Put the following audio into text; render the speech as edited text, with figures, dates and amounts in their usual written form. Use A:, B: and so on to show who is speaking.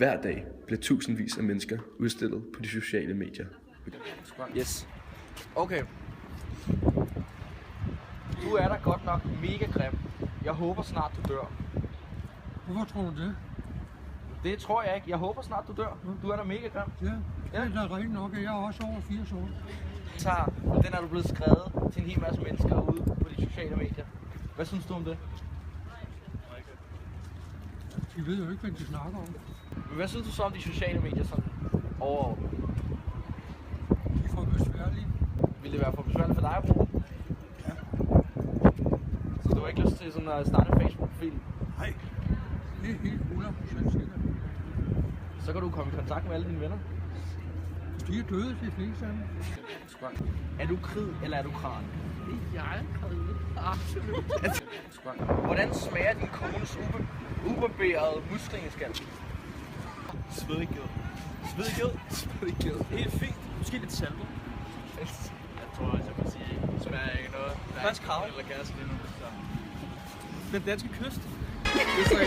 A: Hver dag bliver tusindvis af mennesker udstillet på de sociale medier.
B: Yes. Okay. Du er da godt nok mega grim. Jeg håber snart du dør.
C: Hvorfor tror du det?
B: Det tror jeg ikke. Jeg håber snart du dør. Du er da mega grim.
C: Ja, det er da rent nok. Jeg er også over 80 år.
B: Den er du blevet skrevet til en hel masse mennesker ude på de sociale medier. Hvad synes du om det?
C: De ved jo ikke, hvad de snakker om.
B: Men hvad synes du så om de sociale medier sådan overordnet?
C: De er for besværlige.
B: Vil det være for besværligt for dig at bruge?
C: Ja.
B: Så du har ikke lyst til sådan at starte en Facebook-profil?
C: Nej, det er helt 100% sikkert.
B: Så kan du komme i kontakt med alle dine venner.
C: De er døde, de fleste af dem.
B: Er du krid, eller er du kran?
D: Jeg er kred. Absolut.
B: Hvordan smager din kones ubarberede muslingeskal?
E: Svedighed. Helt fint. Måske lidt saltet. Jeg tror også, jeg vil sige, det smager ikke noget.
B: Fransk krav.
E: Eller kæreste lige nu. Så. Den danske kyst.
B: Det er så